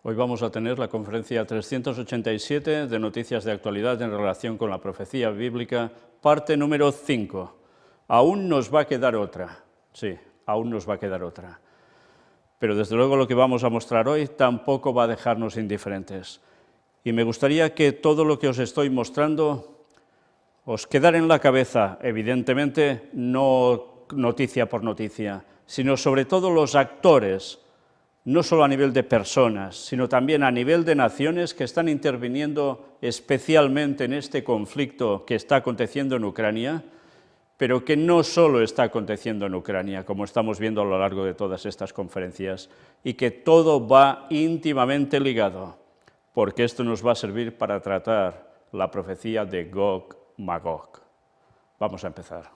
Hoy vamos a tener la conferencia 387 de Noticias de Actualidad en relación con la profecía bíblica, parte número 5. Aún nos va a quedar otra, sí, aún nos va a quedar otra. Pero desde luego lo que vamos a mostrar hoy tampoco va a dejarnos indiferentes. Y me gustaría que todo lo que os estoy mostrando os quedara en la cabeza, evidentemente no noticia por noticia, sino sobre todo los actores, no solo a nivel de personas, sino también a nivel de naciones que están interviniendo especialmente en este conflicto que está aconteciendo en Ucrania, pero que no solo está aconteciendo en Ucrania, como estamos viendo a lo largo de todas estas conferencias, y que todo va íntimamente ligado, porque esto nos va a servir para tratar la profecía de Gog-Magog. Vamos a empezar.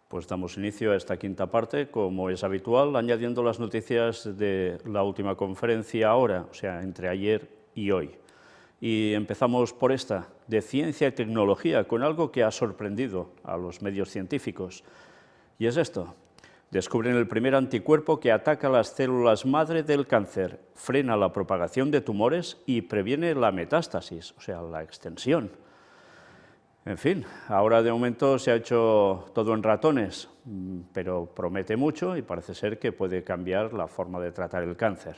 Pues damos inicio a esta quinta parte, como es habitual, añadiendo las noticias de la última conferencia ahora, o sea, entre ayer y hoy. Y empezamos por esta, de ciencia y tecnología, con algo que ha sorprendido a los medios científicos. Y es esto: descubren el primer anticuerpo que ataca las células madre del cáncer, frena la propagación de tumores y previene la metástasis, o sea, la extensión. En fin, ahora de momento se ha hecho todo en ratones, pero promete mucho y parece ser que puede cambiar la forma de tratar el cáncer.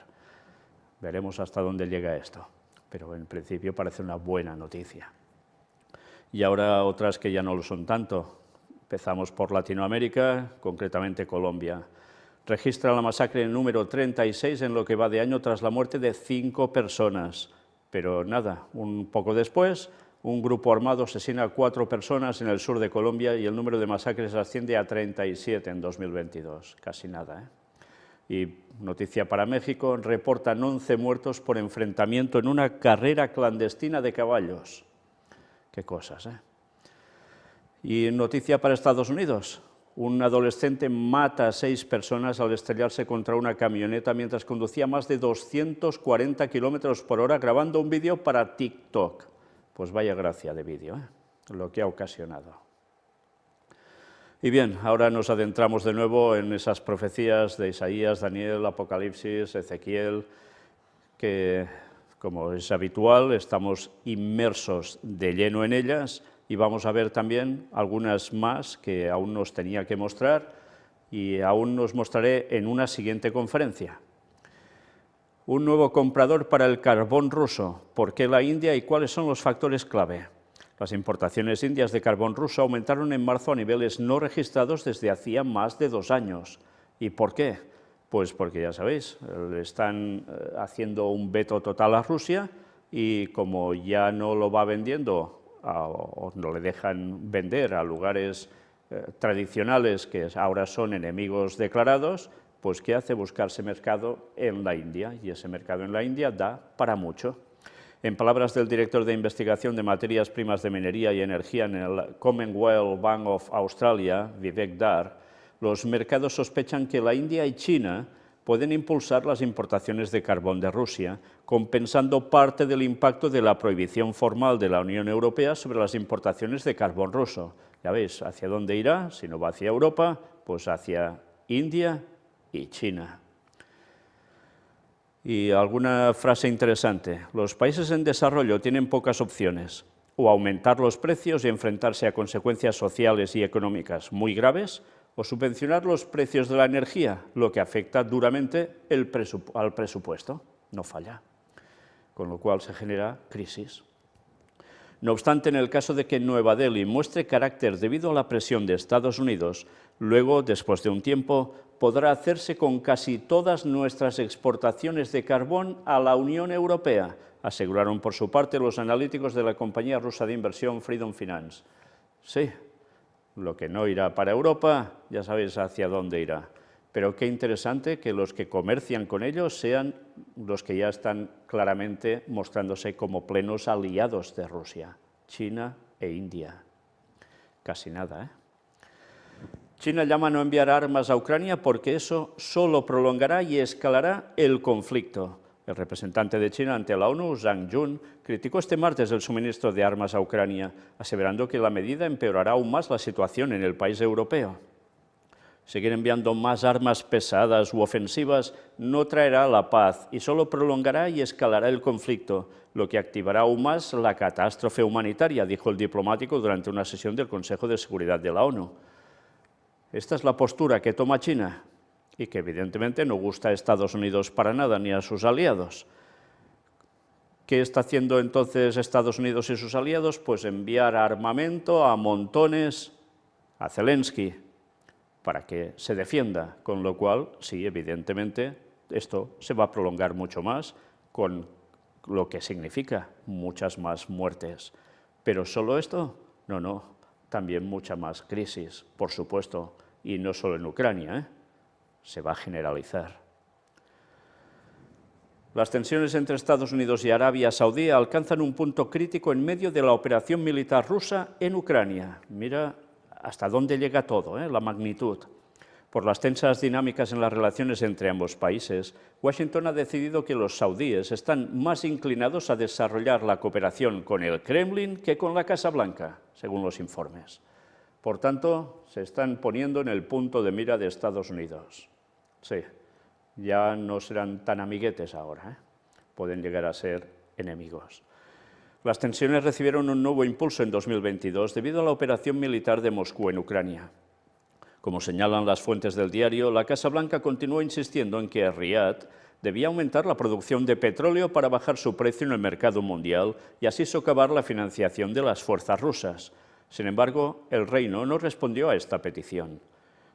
Veremos hasta dónde llega esto, pero en principio parece una buena noticia. Y ahora otras que ya no lo son tanto. Empezamos por Latinoamérica, concretamente Colombia. Registra la masacre número 36 en lo que va de año tras la muerte de 5 personas. Pero nada, un poco después, un grupo armado asesina a 4 personas en el sur de Colombia y el número de masacres asciende a 37 en 2022, casi nada, ¿eh? Y noticia para México, reportan 11 muertos por enfrentamiento en una carrera clandestina de caballos. Qué cosas, ¿eh? Y noticia para Estados Unidos, un adolescente mata a 6 personas al estrellarse contra una camioneta mientras conducía a más de 240 kilómetros por hora grabando un vídeo para TikTok. Pues vaya gracia de vídeo, ¿eh? Lo que ha ocasionado. Y bien, ahora nos adentramos de nuevo en esas profecías de Isaías, Daniel, Apocalipsis, Ezequiel, que, como es habitual, estamos inmersos de lleno en ellas y vamos a ver también algunas más que aún nos tenía que mostrar y aún nos mostraré en una siguiente conferencia. Un nuevo comprador para el carbón ruso. ¿Por qué la India y cuáles son los factores clave? Las importaciones indias de carbón ruso aumentaron en marzo a niveles no registrados desde hacía más de 2 años. ¿Y por qué? Pues porque ya sabéis, le están haciendo un veto total a Rusia y como ya no lo va vendiendo o no le dejan vender a lugares tradicionales que ahora son enemigos declarados, pues ¿qué hace? Buscarse mercado en la India, y ese mercado en la India da para mucho. En palabras del director de investigación de materias primas de minería y energía en el Commonwealth Bank of Australia, Vivek Dhar, los mercados sospechan que la India y China pueden impulsar las importaciones de carbón de Rusia, compensando parte del impacto de la prohibición formal de la Unión Europea sobre las importaciones de carbón ruso. Ya veis, ¿hacia dónde irá? Si no va hacia Europa, pues hacia India y China. Y alguna frase interesante: los países en desarrollo tienen pocas opciones, o aumentar los precios y enfrentarse a consecuencias sociales y económicas muy graves, o subvencionar los precios de la energía, lo que afecta duramente al presupuesto. no falla, con lo cual se genera crisis. No obstante, en el caso de que Nueva Delhi muestre carácter debido a la presión de Estados Unidos, luego, después de un tiempo, podrá hacerse con casi todas nuestras exportaciones de carbón a la Unión Europea, aseguraron por su parte los analíticos de la compañía rusa de inversión Freedom Finance. Sí, lo que no irá para Europa, ya sabéis hacia dónde irá. Pero qué interesante que los que comercian con ellos sean los que ya están claramente mostrándose como plenos aliados de Rusia, China e India. Casi nada, ¿eh? China llama a no enviar armas a Ucrania porque eso solo prolongará y escalará el conflicto. El representante de China ante la ONU, Zhang Jun, criticó este martes el suministro de armas a Ucrania, aseverando que la medida empeorará aún más la situación en el país europeo. Seguir enviando más armas pesadas u ofensivas no traerá la paz y solo prolongará y escalará el conflicto, lo que activará aún más la catástrofe humanitaria, dijo el diplomático durante una sesión del Consejo de Seguridad de la ONU. Esta es la postura que toma China y que evidentemente no gusta a Estados Unidos para nada ni a sus aliados. ¿Qué está haciendo entonces Estados Unidos y sus aliados? Pues enviar armamento a montones a Zelensky para que se defienda, con lo cual, sí, evidentemente, esto se va a prolongar mucho más, con lo que significa muchas más muertes. ¿Pero solo esto? No, no, también mucha más crisis, por supuesto, y no solo en Ucrania, ¿eh? Se va a generalizar. Las tensiones entre Estados Unidos y Arabia Saudí alcanzan un punto crítico en medio de la operación militar rusa en Ucrania. Mira hasta dónde llega todo, la magnitud. Por las tensas dinámicas en las relaciones entre ambos países, Washington ha decidido que los saudíes están más inclinados a desarrollar la cooperación con el Kremlin que con la Casa Blanca, según los informes. Por tanto, se están poniendo en el punto de mira de Estados Unidos. Sí, ya no serán tan amiguetes ahora, pueden llegar a ser enemigos. Las tensiones recibieron un nuevo impulso en 2022 debido a la operación militar de Moscú en Ucrania. Como señalan las fuentes del diario, la Casa Blanca continuó insistiendo en que Riad debía aumentar la producción de petróleo para bajar su precio en el mercado mundial y así socavar la financiación de las fuerzas rusas. Sin embargo, el Reino no respondió a esta petición.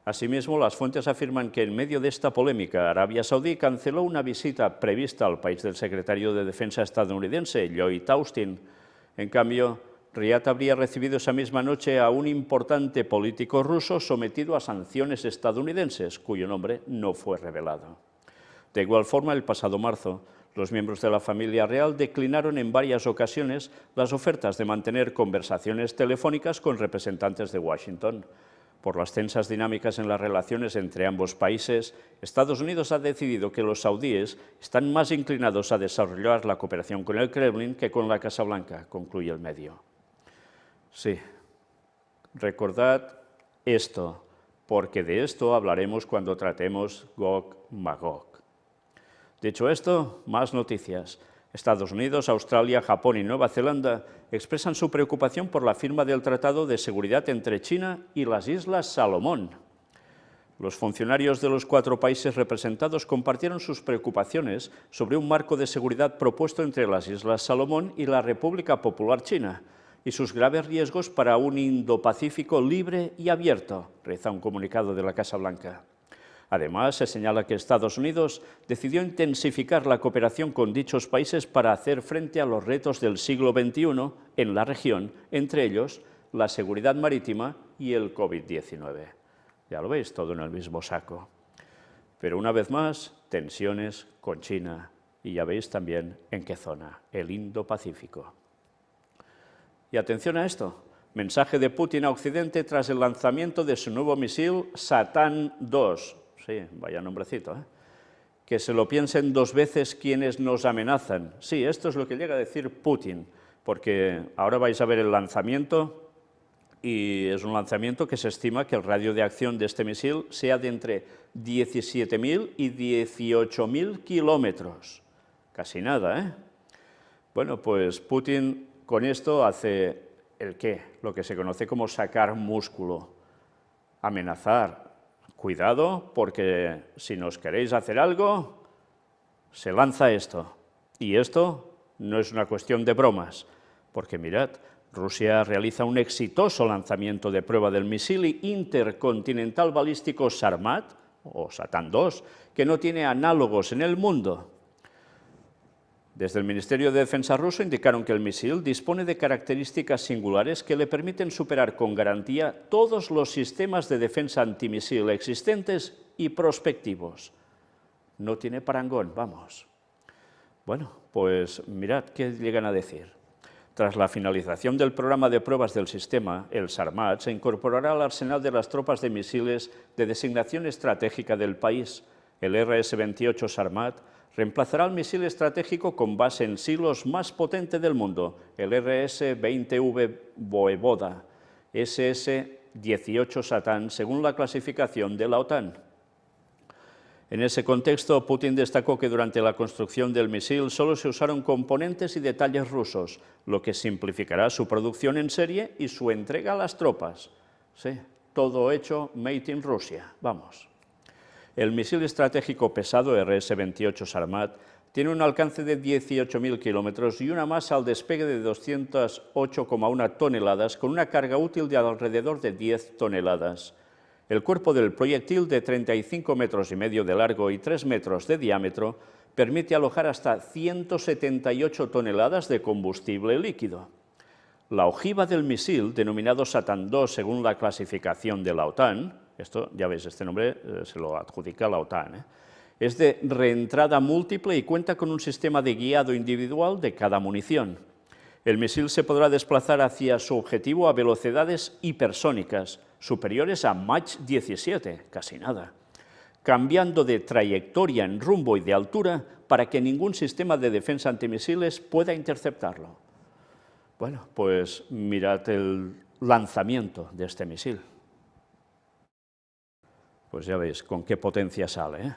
Asimismo, las fuentes afirman que en medio de esta polémica, Arabia Saudí canceló una visita prevista al país del secretario de Defensa estadounidense, Lloyd Austin. En cambio, Riad habría recibido esa misma noche a un importante político ruso sometido a sanciones estadounidenses, cuyo nombre no fue revelado. De igual forma, el pasado marzo, los miembros de la familia real declinaron en varias ocasiones las ofertas de mantener conversaciones telefónicas con representantes de Washington. Por las tensas dinámicas en las relaciones entre ambos países, Estados Unidos ha decidido que los saudíes están más inclinados a desarrollar la cooperación con el Kremlin que con la Casa Blanca, concluye el medio. Sí, recordad esto, porque de esto hablaremos cuando tratemos Gog-Magog. Dicho esto, más noticias. Estados Unidos, Australia, Japón y Nueva Zelanda expresan su preocupación por la firma del Tratado de Seguridad entre China y las Islas Salomón. Los funcionarios de los 4 países representados compartieron sus preocupaciones sobre un marco de seguridad propuesto entre las Islas Salomón y la República Popular China y sus graves riesgos para un Indo-Pacífico libre y abierto, reza un comunicado de la Casa Blanca. Además, se señala que Estados Unidos decidió intensificar la cooperación con dichos países para hacer frente a los retos del siglo XXI en la región, entre ellos la seguridad marítima y el COVID-19. Ya lo veis, todo en el mismo saco. Pero una vez más, tensiones con China, y ya veis también en qué zona, el Indo-Pacífico. Y atención a esto. Mensaje de Putin a Occidente tras el lanzamiento de su nuevo misil Satán II. Sí, vaya nombrecito, Que se lo piensen 2 veces quienes nos amenazan. Sí, esto es lo que llega a decir Putin, porque ahora vais a ver el lanzamiento y es un lanzamiento que se estima que el radio de acción de este misil sea de entre 17.000 y 18.000 kilómetros. Casi nada, Bueno, pues Putin con esto hace el qué, lo que se conoce como sacar músculo, amenazar. Cuidado, porque si nos queréis hacer algo, se lanza esto. Y esto no es una cuestión de bromas, porque mirad, Rusia realiza un exitoso lanzamiento de prueba del misil intercontinental balístico Sarmat, o Satan II, que no tiene análogos en el mundo. Desde el Ministerio de Defensa ruso indicaron que el misil dispone de características singulares que le permiten superar con garantía todos los sistemas de defensa antimisil existentes y prospectivos. No tiene parangón, vamos. Bueno, pues mirad qué llegan a decir. Tras la finalización del programa de pruebas del sistema, el Sarmat se incorporará al arsenal de las tropas de misiles de designación estratégica del país. El RS-28 Sarmat reemplazará al misil estratégico con base en silos más potente del mundo, el RS-20V Voevoda, SS-18 Satan, según la clasificación de la OTAN. En ese contexto, Putin destacó que durante la construcción del misil solo se usaron componentes y detalles rusos, lo que simplificará su producción en serie y su entrega a las tropas. Sí, todo hecho made in Rusia, vamos. El misil estratégico pesado RS-28 Sarmat tiene un alcance de 18.000 kilómetros y una masa al despegue de 208,1 toneladas, con una carga útil de alrededor de 10 toneladas. El cuerpo del proyectil, de 35,5 metros de largo y 3 metros de diámetro, permite alojar hasta 178 toneladas de combustible líquido. La ojiva del misil, denominado Satan II según la clasificación de la OTAN, esto, ya veis, este nombre se lo adjudica la OTAN, es de reentrada múltiple y cuenta con un sistema de guiado individual de cada munición. El misil se podrá desplazar hacia su objetivo a velocidades hipersónicas, superiores a Mach 17, casi nada, cambiando de trayectoria en rumbo y de altura para que ningún sistema de defensa antimisiles pueda interceptarlo. Bueno, pues mirad el lanzamiento de este misil. Pues ya veis con qué potencia sale, ¿eh?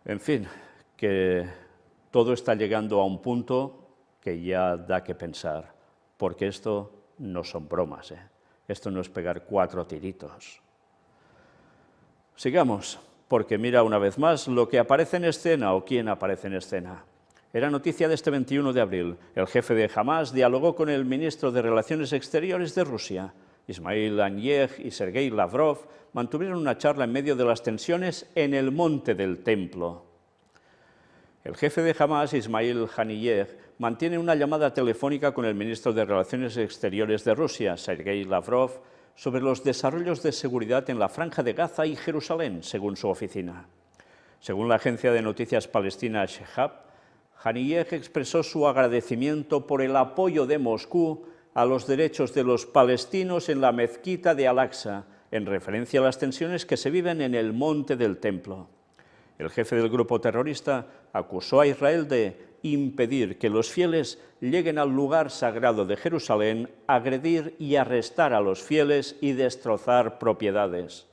En fin, que todo está llegando a un punto que ya da que pensar, porque esto no son bromas, ¿eh? Esto no es pegar 4 tiritos. Sigamos, porque mira una vez más lo que aparece en escena o quién aparece en escena. Era noticia de este 21 de abril. El jefe de Hamás dialogó con el ministro de Relaciones Exteriores de Rusia. Ismail Haniyeh y Sergei Lavrov mantuvieron una charla en medio de las tensiones en el Monte del Templo. El jefe de Hamás, Ismail Haniyeh, mantiene una llamada telefónica con el ministro de Relaciones Exteriores de Rusia, Sergei Lavrov, sobre los desarrollos de seguridad en la Franja de Gaza y Jerusalén, según su oficina. Según la agencia de noticias palestina Shehab, Haniyeh expresó su agradecimiento por el apoyo de Moscú a los derechos de los palestinos en la mezquita de Al-Aqsa, en referencia a las tensiones que se viven en el Monte del Templo. El jefe del grupo terrorista acusó a Israel de impedir que los fieles lleguen al lugar sagrado de Jerusalén, agredir y arrestar a los fieles y destrozar propiedades.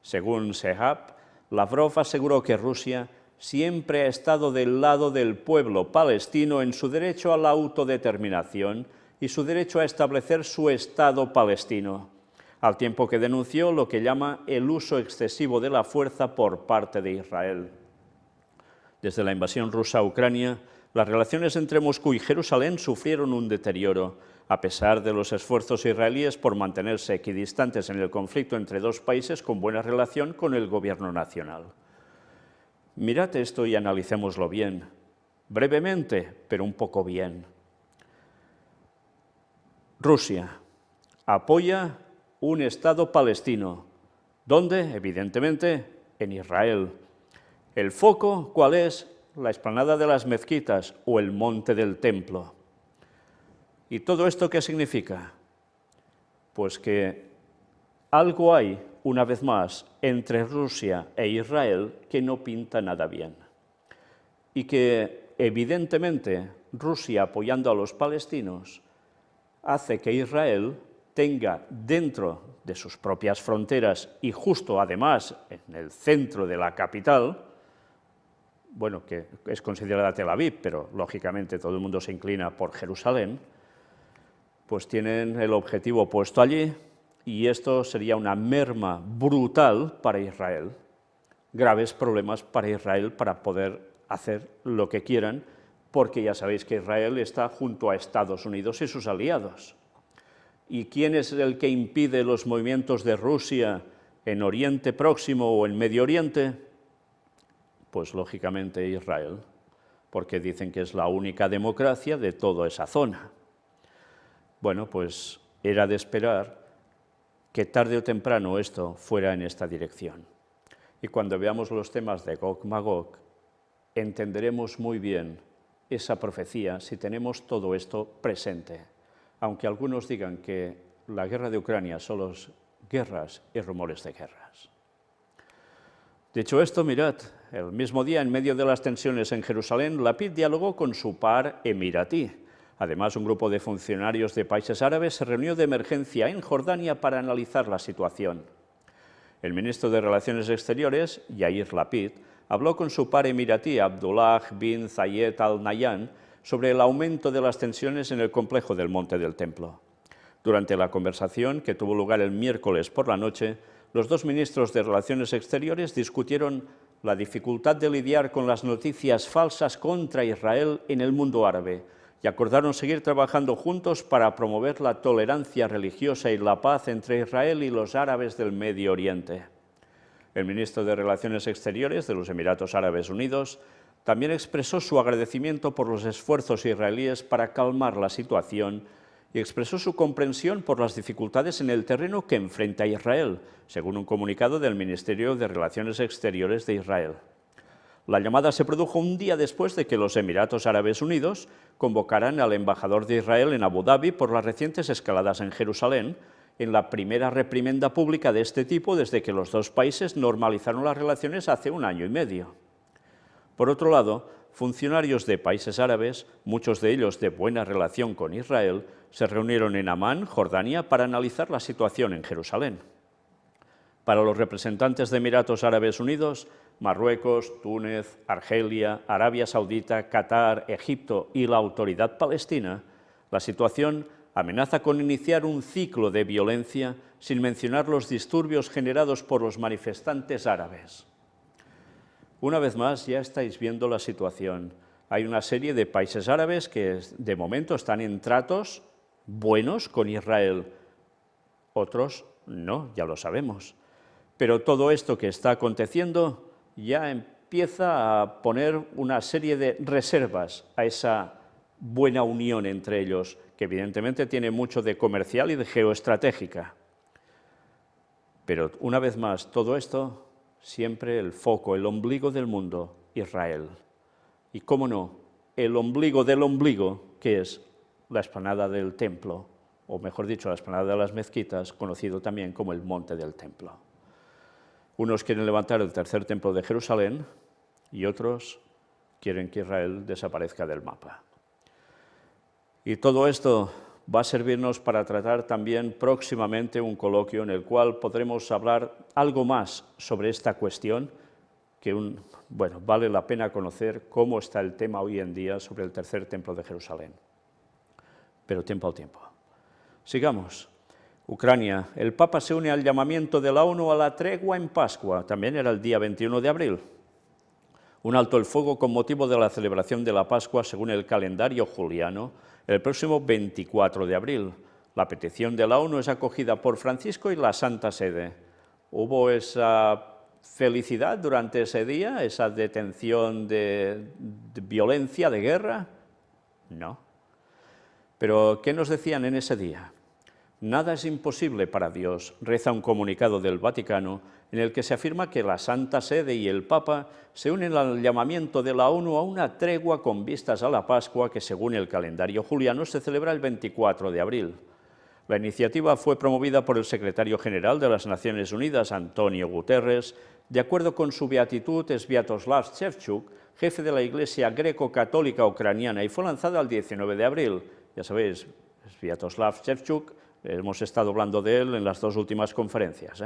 Según Shehab, Lavrov aseguró que Rusia siempre ha estado del lado del pueblo palestino en su derecho a la autodeterminación y su derecho a establecer su Estado palestino, al tiempo que denunció lo que llama el uso excesivo de la fuerza por parte de Israel. Desde la invasión rusa a Ucrania, las relaciones entre Moscú y Jerusalén sufrieron un deterioro, a pesar de los esfuerzos israelíes por mantenerse equidistantes en el conflicto entre dos países con buena relación con el gobierno nacional. Mirad esto y analicémoslo bien, brevemente, pero un poco bien. Rusia apoya un Estado palestino. ¿Dónde? Evidentemente, en Israel. ¿El foco cuál es? La explanada de las mezquitas o el monte del templo. ¿Y todo esto qué significa? Pues que algo hay, una vez más, entre Rusia e Israel que no pinta nada bien. Y que, evidentemente, Rusia apoyando a los palestinos hace que Israel tenga dentro de sus propias fronteras y justo además en el centro de la capital, bueno, que es considerada Tel Aviv, pero lógicamente todo el mundo se inclina por Jerusalén, pues tienen el objetivo puesto allí y esto sería una merma brutal para Israel. graves problemas para Israel para poder hacer lo que quieran, porque ya sabéis que Israel está junto a Estados Unidos y sus aliados. ¿Y quién es el que impide los movimientos de Rusia en Oriente Próximo o en Medio Oriente? Pues lógicamente Israel, porque dicen que es la única democracia de toda esa zona. Bueno, pues era de esperar que tarde o temprano esto fuera en esta dirección. Y cuando veamos los temas de Gog-Magog, entenderemos muy bien esa profecía si tenemos todo esto presente. Aunque algunos digan que la guerra de Ucrania solo es guerras y rumores de guerras. Dicho esto, mirad, el mismo día, en medio de las tensiones en Jerusalén, Lapid dialogó con su par emiratí. Además, un grupo de funcionarios de países árabes se reunió de emergencia en Jordania para analizar la situación. El ministro de Relaciones Exteriores, Yair Lapid, habló con su par emiratí, Abdullah bin Zayed Al Nahyan, sobre el aumento de las tensiones en el complejo del Monte del Templo. Durante la conversación, que tuvo lugar el miércoles por la noche, los dos ministros de Relaciones Exteriores discutieron la dificultad de lidiar con las noticias falsas contra Israel en el mundo árabe y acordaron seguir trabajando juntos para promover la tolerancia religiosa y la paz entre Israel y los árabes del Medio Oriente. El ministro de Relaciones Exteriores de los Emiratos Árabes Unidos también expresó su agradecimiento por los esfuerzos israelíes para calmar la situación y expresó su comprensión por las dificultades en el terreno que enfrenta Israel, según un comunicado del Ministerio de Relaciones Exteriores de Israel. La llamada se produjo un día después de que los Emiratos Árabes Unidos convocaran al embajador de Israel en Abu Dhabi por las recientes escaladas en Jerusalén, en la primera reprimenda pública de este tipo desde que los dos países normalizaron las relaciones hace 1 año y medio. Por otro lado, funcionarios de países árabes, muchos de ellos de buena relación con Israel, se reunieron en Amán, Jordania, para analizar la situación en Jerusalén. Para los representantes de Emiratos Árabes Unidos, Marruecos, Túnez, Argelia, Arabia Saudita, Qatar, Egipto y la Autoridad Palestina, la situación amenaza con iniciar un ciclo de violencia sin mencionar los disturbios generados por los manifestantes árabes. Una vez más, ya estáis viendo la situación. Hay una serie de países árabes que de momento están en tratos buenos con Israel. Otros no, ya lo sabemos. Pero todo esto que está aconteciendo ya empieza a poner una serie de reservas a esa buena unión entre ellos, que evidentemente tiene mucho de comercial y de geoestratégica. Pero una vez más, todo esto, siempre el foco, el ombligo del mundo, Israel. Y cómo no, el ombligo del ombligo, que es la explanada del templo, o mejor dicho, la explanada de las mezquitas, conocido también como el Monte del Templo. Unos quieren levantar el tercer templo de Jerusalén y otros quieren que Israel desaparezca del mapa. Y todo esto va a servirnos para tratar también próximamente un coloquio en el cual podremos hablar algo más sobre esta cuestión, que vale la pena conocer cómo está el tema hoy en día sobre el tercer templo de Jerusalén. Pero tiempo al tiempo. Sigamos. Ucrania. El Papa se une al llamamiento de la ONU a la tregua en Pascua. También era el día 21 de abril. Un alto el fuego con motivo de la celebración de la Pascua según el calendario juliano, el próximo 24 de abril. La petición de la ONU es acogida por Francisco y la Santa Sede. ¿Hubo esa felicidad durante ese día, esa detención de violencia, de guerra? No. Pero, ¿qué nos decían en ese día? Nada es imposible para Dios, reza un comunicado del Vaticano en el que se afirma que la Santa Sede y el Papa se unen al llamamiento de la ONU a una tregua con vistas a la Pascua que, según el calendario juliano, se celebra el 24 de abril. La iniciativa fue promovida por el secretario general de las Naciones Unidas, Antonio Guterres, de acuerdo con su beatitud Sviatoslav Shevchuk, jefe de la Iglesia greco-católica ucraniana, y fue lanzada el 19 de abril. Ya sabéis, Sviatoslav Shevchuk, hemos estado hablando de él en las 2 últimas conferencias.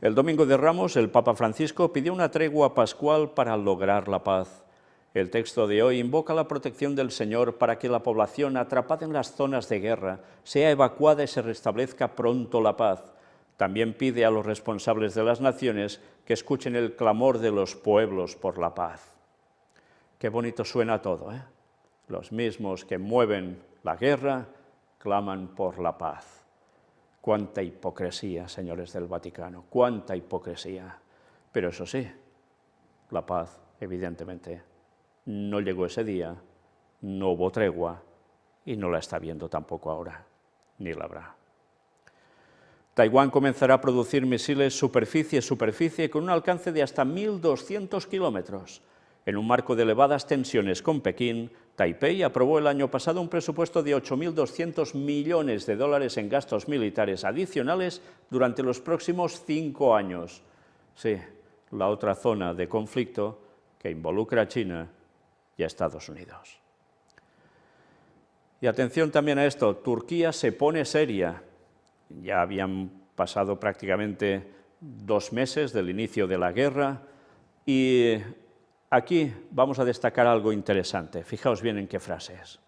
El domingo de Ramos, el Papa Francisco pidió una tregua pascual para lograr la paz. El texto de hoy invoca la protección del Señor para que la población atrapada en las zonas de guerra sea evacuada y se restablezca pronto la paz. También pide a los responsables de las naciones que escuchen el clamor de los pueblos por la paz. Qué bonito suena todo, ¿eh? Los mismos que mueven la guerra claman por la paz. Cuánta hipocresía, señores del Vaticano, cuánta hipocresía. Pero eso sí, la paz, evidentemente, no llegó ese día, no hubo tregua y no la está viendo tampoco ahora, ni la habrá. Taiwán comenzará a producir misiles superficie-superficie con un alcance de hasta 1.200 kilómetros. En un marco de elevadas tensiones con Pekín, Taipei aprobó el año pasado un presupuesto de 8.200 millones de dólares en gastos militares adicionales durante los próximos 5 años. Sí, la otra zona de conflicto que involucra a China y a Estados Unidos. Y atención también a esto, Turquía se pone seria. Ya habían pasado prácticamente 2 meses del inicio de la guerra y aquí vamos a destacar algo interesante. Fijaos bien en qué frases.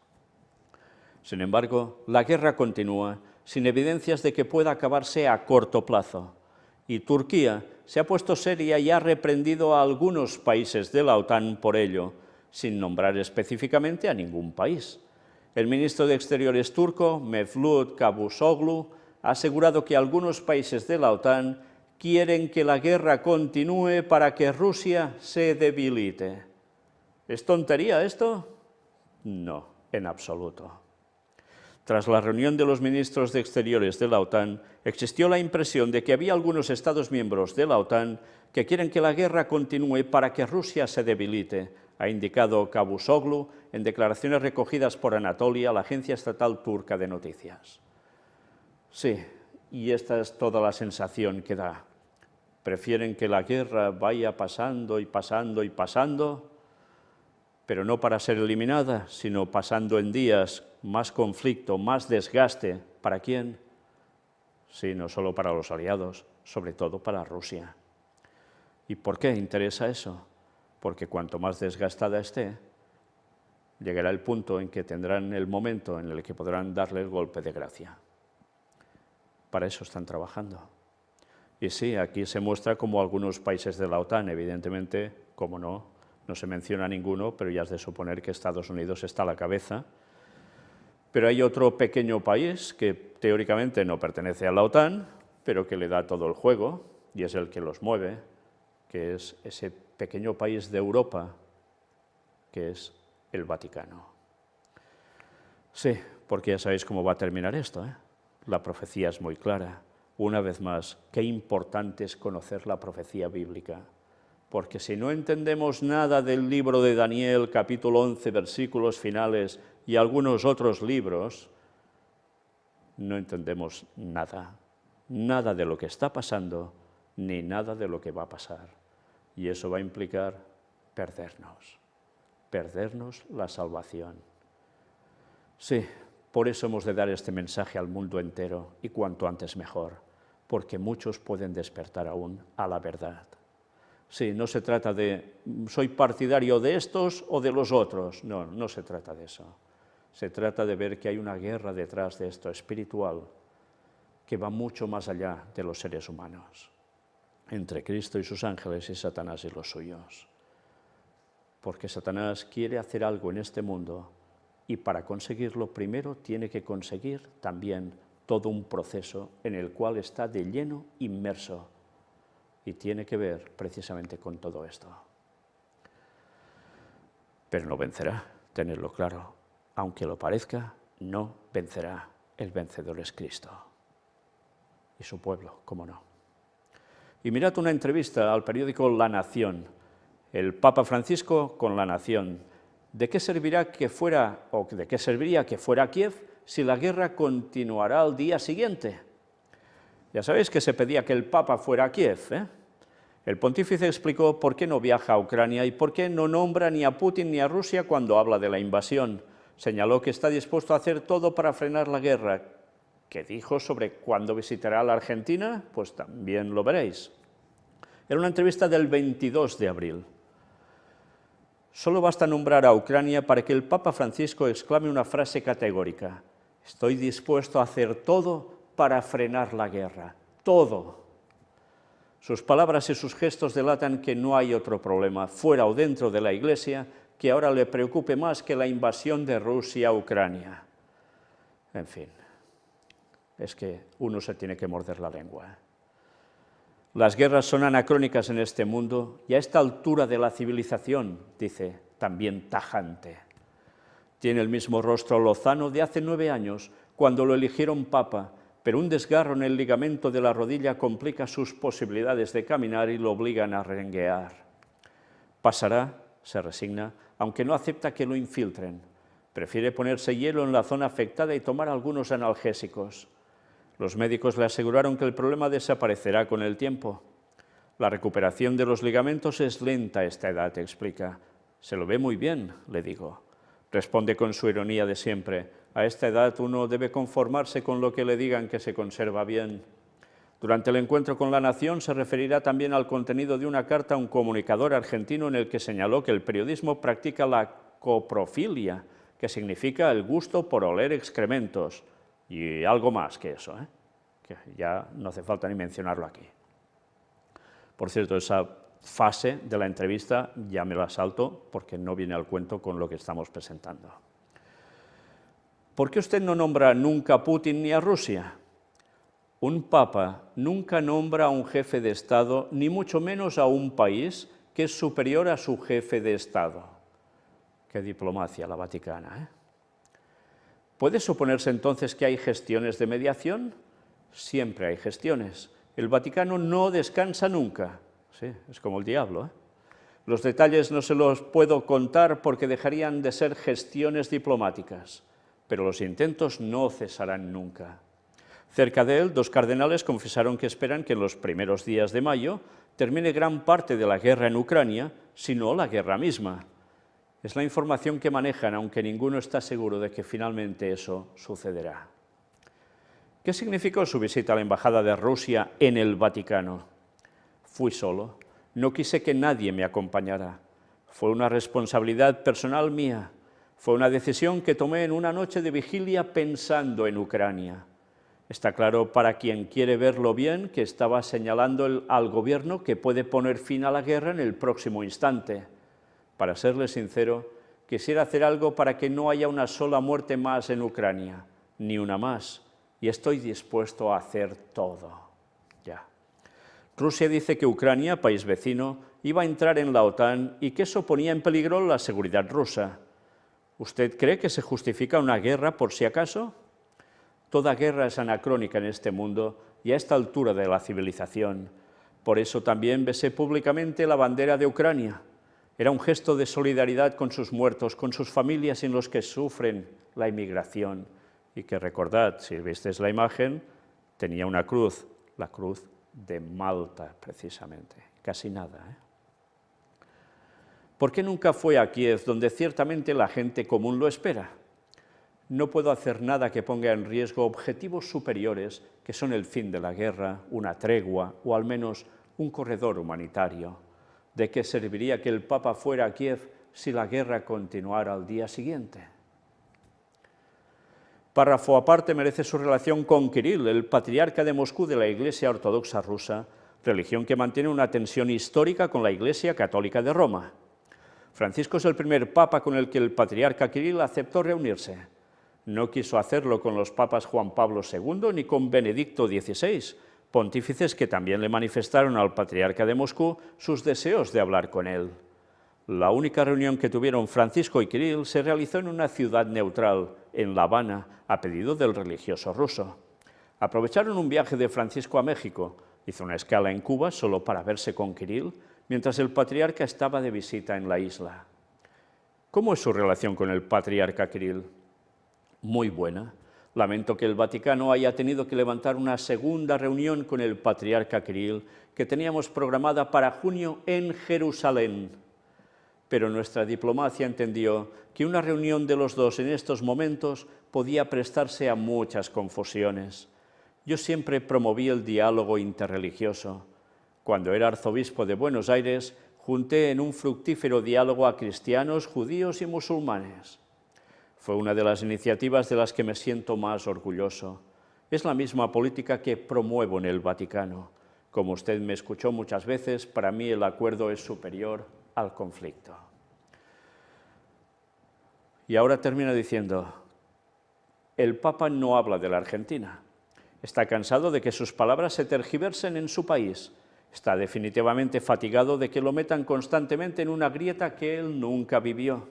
Sin embargo, la guerra continúa sin evidencias de que pueda acabarse a corto plazo. Y Turquía se ha puesto seria y ha reprendido a algunos países de la OTAN por ello, sin nombrar específicamente a ningún país. El ministro de Exteriores turco, Mevlut Cavusoglu, ha asegurado que algunos países de la OTAN quieren que la guerra continúe para que Rusia se debilite. ¿Es tontería esto? No, en absoluto. Tras la reunión de los ministros de Exteriores de la OTAN, existió la impresión de que había algunos Estados miembros de la OTAN que quieren que la guerra continúe para que Rusia se debilite, ha indicado Cavusoglu en declaraciones recogidas por Anatolia, la agencia estatal turca de noticias. Sí, y esta es toda la sensación que da. Prefieren que la guerra vaya pasando y pasando y pasando, pero no para ser eliminada, sino pasando en días más conflicto, más desgaste. ¿Para quién? Sí, no solo para los aliados, sobre todo para Rusia. ¿Y por qué interesa eso? Porque cuanto más desgastada esté, llegará el punto en que tendrán el momento en el que podrán darle el golpe de gracia. Para eso están trabajando. Y sí, aquí se muestra como algunos países de la OTAN, evidentemente, como no se menciona ninguno, pero ya es de suponer que Estados Unidos está a la cabeza. Pero hay otro pequeño país que teóricamente no pertenece a la OTAN, pero que le da todo el juego, y es el que los mueve, que es ese pequeño país de Europa, que es el Vaticano. Sí, porque ya sabéis cómo va a terminar esto, ¿eh? La profecía es muy clara. Una vez más, qué importante es conocer la profecía bíblica, porque si no entendemos nada del libro de Daniel, capítulo 11, versículos finales, y algunos otros libros, no entendemos nada, nada de lo que está pasando, ni nada de lo que va a pasar. Y eso va a implicar perdernos la salvación. Sí, por eso hemos de dar este mensaje al mundo entero, y cuanto antes mejor, porque muchos pueden despertar aún a la verdad. Sí, no se trata de soy partidario de estos o de los otros, no, no se trata de eso. Se trata de ver que hay una guerra detrás de esto espiritual que va mucho más allá de los seres humanos, entre Cristo y sus ángeles y Satanás y los suyos. Porque Satanás quiere hacer algo en este mundo y para conseguirlo primero tiene que conseguir también todo un proceso en el cual está de lleno inmerso y tiene que ver precisamente con todo esto. Pero no vencerá, tenedlo claro. Aunque lo parezca, no vencerá. El vencedor es Cristo y su pueblo, cómo no. Y mirad una entrevista al periódico La Nación, el Papa Francisco con La Nación. ¿De qué serviría que fuera a Kiev si la guerra continuará al día siguiente? Ya sabéis que se pedía que el Papa fuera a Kiev, ¿eh? El pontífice explicó por qué no viaja a Ucrania y por qué no nombra ni a Putin ni a Rusia cuando habla de la invasión. Señaló que está dispuesto a hacer todo para frenar la guerra. ¿Qué dijo sobre cuándo visitará la Argentina? Pues también lo veréis. Era una entrevista del 22 de abril. Solo basta nombrar a Ucrania para que el Papa Francisco exclame una frase categórica. Estoy dispuesto a hacer todo para frenar la guerra. todo. Sus palabras y sus gestos delatan que no hay otro problema, fuera o dentro de la Iglesia, que ahora le preocupe más que la invasión de Rusia a Ucrania. En fin, es que uno se tiene que morder la lengua. Las guerras son anacrónicas en este mundo y a esta altura de la civilización, dice, también tajante. Tiene el mismo rostro lozano de hace 9 años, cuando lo eligieron papa, pero un desgarro en el ligamento de la rodilla complica sus posibilidades de caminar y lo obligan a renguear. Pasará, se resigna, aunque no acepta que lo infiltren. Prefiere ponerse hielo en la zona afectada y tomar algunos analgésicos. Los médicos le aseguraron que el problema desaparecerá con el tiempo. La recuperación de los ligamentos es lenta a esta edad, explica. Se lo ve muy bien, le digo. Responde con su ironía de siempre. A esta edad uno debe conformarse con lo que le digan que se conserva bien. Durante el encuentro con La Nación se referirá también al contenido de una carta a un comunicador argentino en el que señaló que el periodismo practica la coprofilia, que significa el gusto por oler excrementos, y algo más que eso, que ya no hace falta ni mencionarlo aquí. Por cierto, esa fase de la entrevista ya me la salto porque no viene al cuento con lo que estamos presentando. ¿Por qué usted no nombra nunca a Putin ni a Rusia? Un papa nunca nombra a un jefe de Estado, ni mucho menos a un país que es superior a su jefe de Estado. Qué diplomacia la vaticana, ¿eh? ¿Puede suponerse entonces que hay gestiones de mediación? Siempre hay gestiones. El Vaticano no descansa nunca. Sí, es como el diablo, ¿eh? Los detalles no se los puedo contar porque dejarían de ser gestiones diplomáticas, pero los intentos no cesarán nunca. Cerca de él, 2 cardenales confesaron que esperan que en los primeros días de mayo termine gran parte de la guerra en Ucrania, si no la guerra misma. Es la información que manejan, aunque ninguno está seguro de que finalmente eso sucederá. ¿Qué significó su visita a la Embajada de Rusia en el Vaticano? Fui solo, no quise que nadie me acompañara. Fue una responsabilidad personal mía, fue una decisión que tomé en una noche de vigilia pensando en Ucrania. Está claro para quien quiere verlo bien que estaba señalando al gobierno que puede poner fin a la guerra en el próximo instante. Para serle sincero, quisiera hacer algo para que no haya una sola muerte más en Ucrania, ni una más, y estoy dispuesto a hacer todo. Ya. Rusia dice que Ucrania, país vecino, iba a entrar en la OTAN y que eso ponía en peligro la seguridad rusa. ¿Usted cree que se justifica una guerra por si acaso? Toda guerra es anacrónica en este mundo y a esta altura de la civilización. Por eso también besé públicamente la bandera de Ucrania. Era un gesto de solidaridad con sus muertos, con sus familias y en los que sufren la inmigración. Y que recordad, si visteis la imagen, tenía una cruz, la cruz de Malta, precisamente. Casi nada, ¿eh? ¿Por qué nunca fue a Kiev, donde ciertamente la gente común lo espera? No puedo hacer nada que ponga en riesgo objetivos superiores, que son el fin de la guerra, una tregua o al menos un corredor humanitario. ¿De qué serviría que el Papa fuera a Kiev si la guerra continuara al día siguiente? Párrafo aparte merece su relación con Kirill, el patriarca de Moscú de la Iglesia Ortodoxa rusa, religión que mantiene una tensión histórica con la Iglesia Católica de Roma. Francisco es el primer papa con el que el patriarca Kirill aceptó reunirse. No quiso hacerlo con los papas Juan Pablo II ni con Benedicto XVI, pontífices que también le manifestaron al patriarca de Moscú sus deseos de hablar con él. La única reunión que tuvieron Francisco y Kirill se realizó en una ciudad neutral, en La Habana, a pedido del religioso ruso. Aprovecharon un viaje de Francisco a México, hizo una escala en Cuba solo para verse con Kirill, mientras el patriarca estaba de visita en la isla. ¿Cómo es su relación con el patriarca Kirill? Muy buena. Lamento que el Vaticano haya tenido que levantar una segunda reunión con el patriarca Kirill que teníamos programada para junio en Jerusalén. Pero nuestra diplomacia entendió que una reunión de los dos en estos momentos podía prestarse a muchas confusiones. Yo siempre promoví el diálogo interreligioso. Cuando era arzobispo de Buenos Aires, junté en un fructífero diálogo a cristianos, judíos y musulmanes. Fue una de las iniciativas de las que me siento más orgulloso. Es la misma política que promuevo en el Vaticano. Como usted me escuchó muchas veces, para mí el acuerdo es superior al conflicto. Y ahora termina diciendo, el Papa no habla de la Argentina. Está cansado de que sus palabras se tergiversen en su país. Está definitivamente fatigado de que lo metan constantemente en una grieta que él nunca vivió.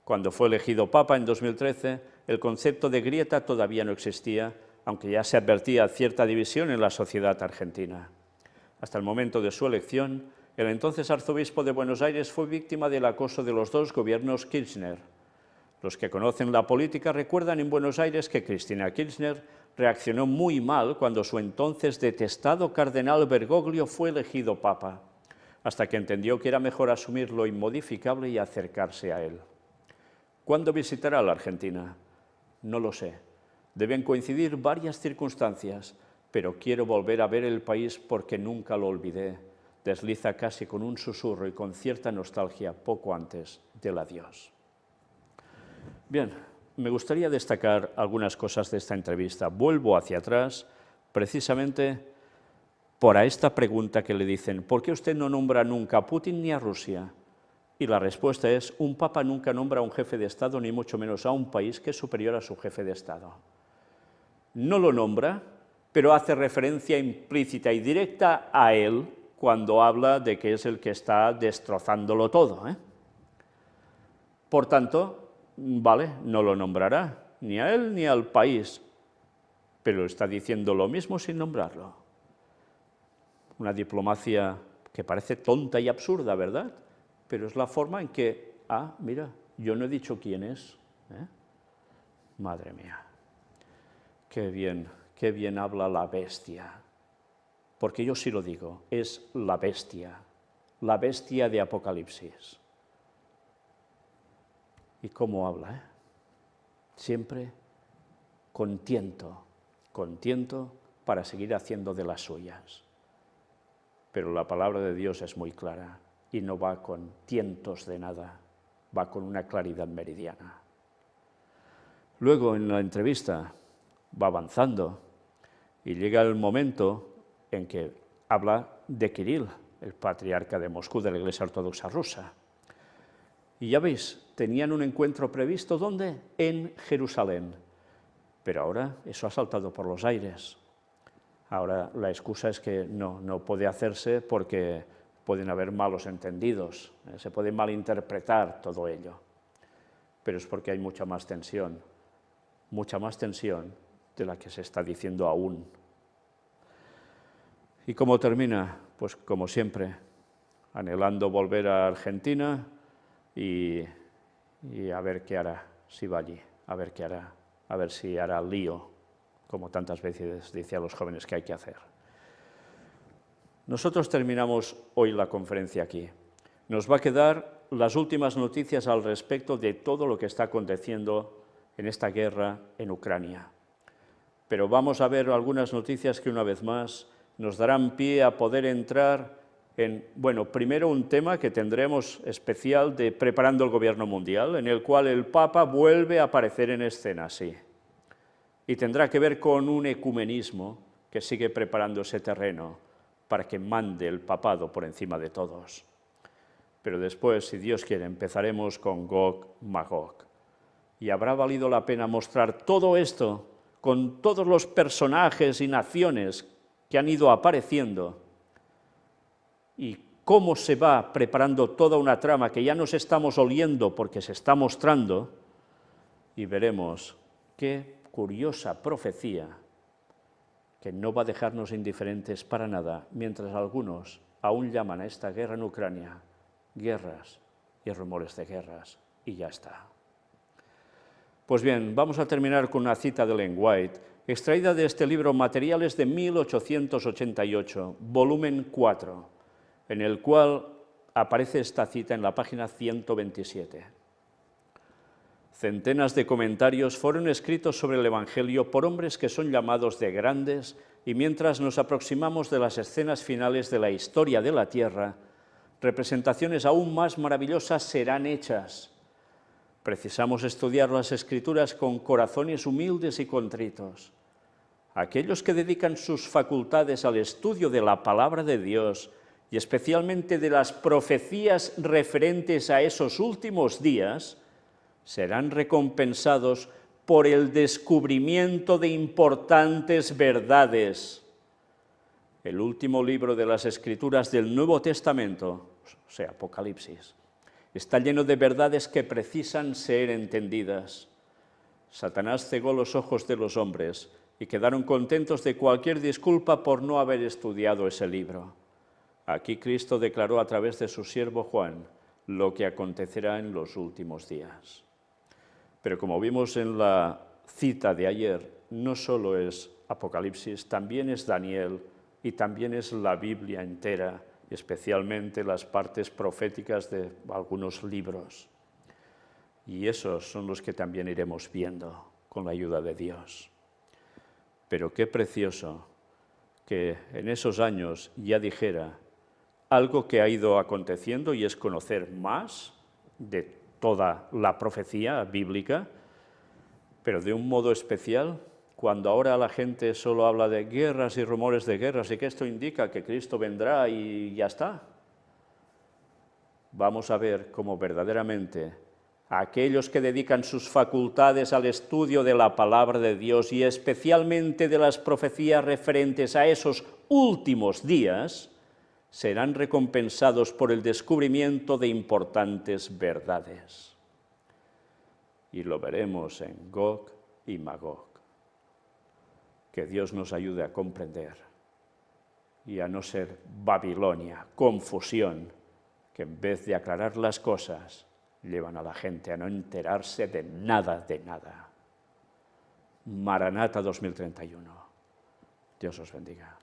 Cuando fue elegido Papa en 2013, el concepto de grieta todavía no existía, aunque ya se advertía cierta división en la sociedad argentina. Hasta el momento de su elección, el entonces arzobispo de Buenos Aires fue víctima del acoso de los dos gobiernos Kirchner. Los que conocen la política recuerdan en Buenos Aires que Cristina Kirchner reaccionó muy mal cuando su entonces detestado cardenal Bergoglio fue elegido Papa, hasta que entendió que era mejor asumir lo inmodificable y acercarse a él. ¿Cuándo visitará la Argentina? No lo sé. Deben coincidir varias circunstancias, pero quiero volver a ver el país porque nunca lo olvidé, desliza casi con un susurro y con cierta nostalgia poco antes del adiós. Bien, me gustaría destacar algunas cosas de esta entrevista. Vuelvo hacia atrás, precisamente por esta pregunta que le dicen, ¿por qué usted no nombra nunca a Putin ni a Rusia? Y la respuesta es, un papa nunca nombra a un jefe de Estado, ni mucho menos a un país que es superior a su jefe de Estado. No lo nombra, pero hace referencia implícita y directa a él cuando habla de que es el que está destrozándolo todo, Por tanto, vale, no lo nombrará, ni a él ni al país, pero está diciendo lo mismo sin nombrarlo. Una diplomacia que parece tonta y absurda, ¿verdad? Pero es la forma en que, mira, yo no he dicho quién es. Madre mía, qué bien habla la bestia. Porque yo sí lo digo, es la bestia de Apocalipsis. ¿Y cómo habla? Siempre con tiento para seguir haciendo de las suyas. Pero la palabra de Dios es muy clara y no va con tientos de nada, va con una claridad meridiana. Luego en la entrevista va avanzando y llega el momento en que habla de Kirill, el patriarca de Moscú de la Iglesia Ortodoxa rusa. Y ya veis, tenían un encuentro previsto, ¿dónde? En Jerusalén. Pero ahora eso ha saltado por los aires. Ahora la excusa es que no puede hacerse porque pueden haber malos entendidos, se puede malinterpretar todo ello. Pero es porque hay mucha más tensión de la que se está diciendo aún. ¿Y cómo termina? Pues como siempre, anhelando volver a Argentina y a ver qué hará, si va allí, a ver qué hará, a ver si hará lío, como tantas veces dice a los jóvenes que hay que hacer. Nosotros terminamos hoy la conferencia aquí. Nos va a quedar las últimas noticias al respecto de todo lo que está aconteciendo en esta guerra en Ucrania. Pero vamos a ver algunas noticias que una vez más nos darán pie a poder entrar en, primero un tema que tendremos especial de Preparando el Gobierno Mundial, en el cual el Papa vuelve a aparecer en escena, sí. Y tendrá que ver con un ecumenismo que sigue preparando ese terreno para que mande el papado por encima de todos. Pero después, si Dios quiere, empezaremos con Gog Magog. Y habrá valido la pena mostrar todo esto con todos los personajes y naciones que han ido apareciendo y cómo se va preparando toda una trama que ya nos estamos oliendo porque se está mostrando, y veremos qué curiosa profecía que no va a dejarnos indiferentes para nada, mientras algunos aún llaman a esta guerra en Ucrania guerras y rumores de guerras, y ya está. Pues bien, vamos a terminar con una cita de Ellen White, extraída de este libro Materiales de 1888, volumen 4, en el cual aparece esta cita en la página 127. Centenas de comentarios fueron escritos sobre el Evangelio por hombres que son llamados de grandes, y mientras nos aproximamos de las escenas finales de la historia de la Tierra, representaciones aún más maravillosas serán hechas. Precisamos estudiar las Escrituras con corazones humildes y contritos. aquellos que dedican sus facultades al estudio de la palabra de Dios y especialmente de las profecías referentes a esos últimos días, serán recompensados por el descubrimiento de importantes verdades. El último libro de las Escrituras del Nuevo Testamento, o sea, Apocalipsis, está lleno de verdades que precisan ser entendidas. Satanás cegó los ojos de los hombres y quedaron contentos de cualquier disculpa por no haber estudiado ese libro. Aquí Cristo declaró a través de su siervo Juan lo que acontecerá en los últimos días. Pero como vimos en la cita de ayer, no solo es Apocalipsis, también es Daniel y también es la Biblia entera, especialmente las partes proféticas de algunos libros. Y esos son los que también iremos viendo con la ayuda de Dios. Pero qué precioso que en esos años ya dijera algo que ha ido aconteciendo y es conocer más de toda la profecía bíblica, pero de un modo especial, cuando ahora la gente solo habla de guerras y rumores de guerras y que esto indica que Cristo vendrá y ya está. Vamos a ver cómo verdaderamente aquellos que dedican sus facultades al estudio de la palabra de Dios y especialmente de las profecías referentes a esos últimos días, serán recompensados por el descubrimiento de importantes verdades. Y lo veremos en Gog y Magog. Que Dios nos ayude a comprender y a no ser Babilonia, confusión, que en vez de aclarar las cosas, llevan a la gente a no enterarse de nada, de nada. Maranata 2031. Dios os bendiga.